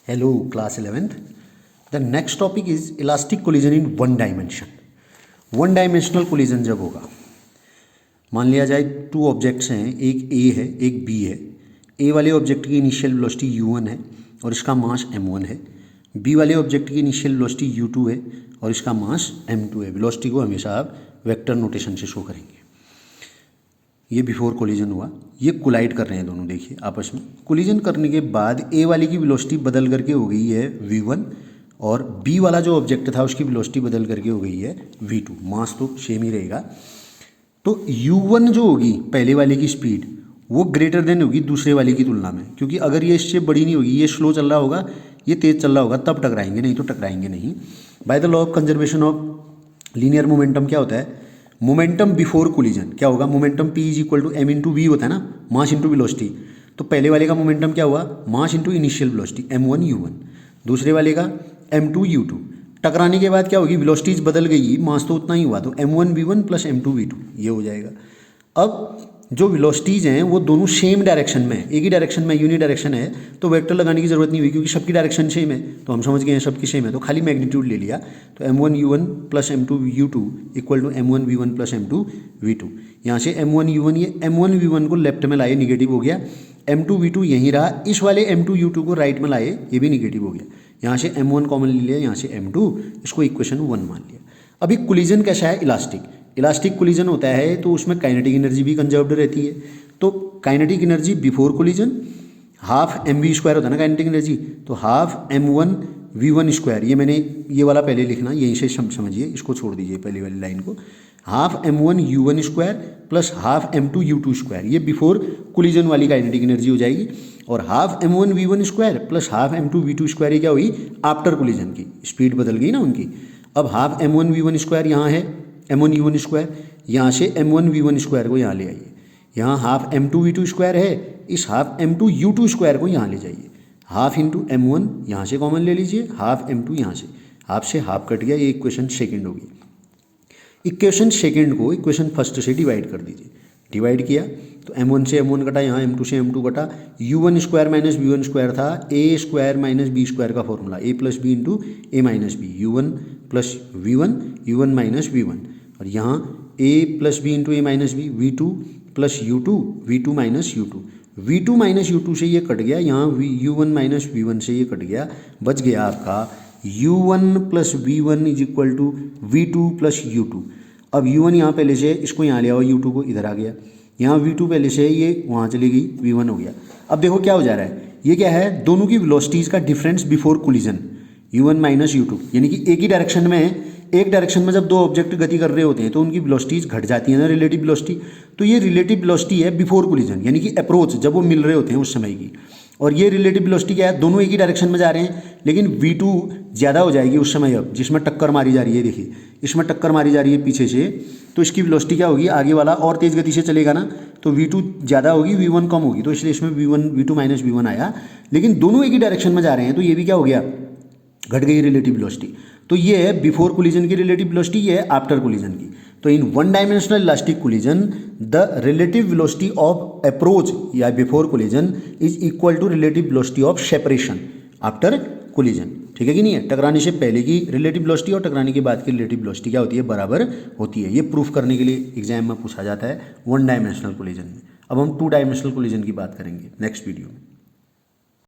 Hello, class 11th. The next topic is elastic collision in one dimension. One dimensional collision जब होगा, मान लिया जाए टू ऑब्जेक्ट्स हैं, एक ए है एक बी है। ए वाले ऑब्जेक्ट की इनिशियल वेलोसिटी u1 है और इसका मास m1 है। बी वाले ऑब्जेक्ट की इनिशियल वेलोसिटी u2 है और इसका मास m2 है। वेलोसिटी को हमेशा आप वेक्टर नोटेशन से शो करेंगे। ये बिफोर कोलिजन हुआ, ये कोलाइड कर रहे हैं दोनों, देखिए आपस में। कोलिजन करने के बाद ए वाले की वेलोसिटी बदल करके हो गई है v1 और बी वाला जो ऑब्जेक्ट था उसकी वेलोसिटी बदल करके हो गई है v2। मास तो सेम ही रहेगा। तो u1 जो होगी पहले वाले की स्पीड वो ग्रेटर देन होगी दूसरे वाले की तुलना में, क्योंकि अगर ये इससे बड़ी नहीं होगी, ये स्लो चल रहा होगा ये तेज़ चल रहा होगा, तब टकराएंगे, नहीं तो टकराएंगे नहीं। By the law of conservation of linear momentum क्या होता है, मोमेंटम बिफोर कोलिजन क्या होगा, momentum p is equal to m into v होता है ना, मास इंटू वेलोसिटी। तो पहले वाले का मोमेंटम क्या हुआ, mass into initial velocity m1 u1, दूसरे वाले का m2 u2। टकराने के बाद क्या होगी, वेलोसिटीज बदल गई, मास तो उतना ही हुआ, तो m1 v1 plus m2 v2 ये हो जाएगा। अब जो वेलोसिटीज़ हैं वो दोनों सेम डायरेक्शन में, एक ही डायरेक्शन में, यूनि डायरेक्शन है, तो वेक्टर लगाने की जरूरत नहीं हुई क्योंकि सबकी डायरेक्शन सेम है। तो हम समझ गए हैं सबकी सेम है, तो खाली मैग्नीट्यूड ले लिया। तो m1 u1 plus m2 u2 equal to m1 v1 plus m2 v2। यहाँ से m1 u1, ये m1 v1 को लेफ्ट में लाए, निगेटिव हो गया। m2 v2 यहीं रहा, इस वाले m2 u2 को राइट में लाए, ये भी निगेटिव हो गया। यहाँ से m1 कॉमन ले लिया, यहाँ से m2, इसको इक्वेशन 1 मान लिया। अभी कोलिजन कैसा है, इलास्टिक। इलास्टिक कोलिजन होता है तो उसमें काइनेटिक एनर्जी भी कंजर्व्ड रहती है। तो kinetic energy before collision half m v square होता है ना काइनेटिक एनर्जी, तो हाफ m1 v1 स्क्वायर, ये मैंने ये वाला पहले लिखना, यहीं से समझिए, इसको छोड़ दीजिए पहले वाली लाइन को। Half m1 u1 square plus half m2 u2 square, ये बिफोर कोलिजन वाली काइनेटिक एनर्जी हो जाएगी। और half m1 v1 square plus half m2 v2 square, ये क्या हुई, आफ्टर कोलिजन की स्पीड बदल गई ना उनकी। अब हाफ m1 v1 स्क्वायर यहाँ है m1 u1 स्क्वायर, यहाँ से m1 v1 स्क्वायर को यहाँ ले आइए। यहाँ हाफ m2 v2 स्क्वायर है, इस हाफ m2 u2 स्क्वायर को यहाँ ले जाइए। हाफ इंटू m1 यहाँ से कॉमन ले लीजिए, हाफ m2 यहाँ से हाफ कट गया, ये इक्वेशन सेकंड होगी। इक्वेशन सेकंड को इक्वेशन फर्स्ट से डिवाइड कर दीजिए। डिवाइड किया तो m1 से m1 कटा, यहाँ m2 से m2 कटा। u1 square minus v1 square था a square minus b square का formula, a plus b into a minus b, u1 plus v1 u1 minus v1, और यहाँ a plus b into a minus b, v2 plus u2 v2 minus u2, v2 minus u2 से ये cut गया, यहाँ u1 minus v1 से ये cut गया, बच गया आपका u1 plus v1 is equal to v2 plus u2। अब u1 यहाँ पहले से, इसको यहाँ ले आओ, u2 को इधर आ गया, यहाँ v2 पहले से ये वहाँ चली गई, v1 हो गया। अब देखो क्या हो जा रहा है, ये क्या है, दोनों की वेलोसिटीज़ का difference before collision, u1 minus u2, यानी कि एक ही डायरेक्शन में, एक डायरेक्शन में जब दो ऑब्जेक्ट गति कर रहे होते हैं तो उनकी वेलोसिटीज घट जाती है ना, रिलेटिव वेलोसिटी। तो ये रिलेटिव वेलोसिटी है बिफोर कोलिजन, यानी कि अप्रोच जब वो मिल रहे होते हैं उस समय की। और ये रिलेटिव वेलोसिटी क्या है, दोनों एक ही डायरेक्शन में जा रहे हैं, लेकिन v2 ज़्यादा हो जाएगी उस समय, अब जिसमें टक्कर मारी जा रही है, देखिए इसमें टक्कर मारी जा रही है पीछे से, तो इसकी वेलोसिटी क्या होगी, आगे वाला और तेज़ गति से चलेगा ना, तो v2 ज़्यादा होगी, v1 कम होगी, तो इसलिए इसमें v2 माइनस v1 आया। लेकिन दोनों एक ही डायरेक्शन में जा रहे हैं तो ये भी क्या हो गया, घट गई रिलेटिव वेलोसिटी। तो ये है बिफोर कोलिजन की रिलेटिव वेलोसिटी, ये है आफ्टर कोलिजन की। तो in one dimensional elastic collision the relative velocity of approach या before collision is equal to relative velocity of separation after collision. ठीक है कि नहीं है, टकराने से पहले की रिलेटिव वेलोसिटी और टकराने के बाद की रिलेटिव वेलोसिटी क्या होती है, बराबर होती है। ये प्रूफ करने के लिए एग्जाम में पूछा जाता है वन डायमेंशनल कोलिजन में। अब हम टू डायमेंशनल कोलिजन की बात करेंगे नेक्स्ट वीडियो में।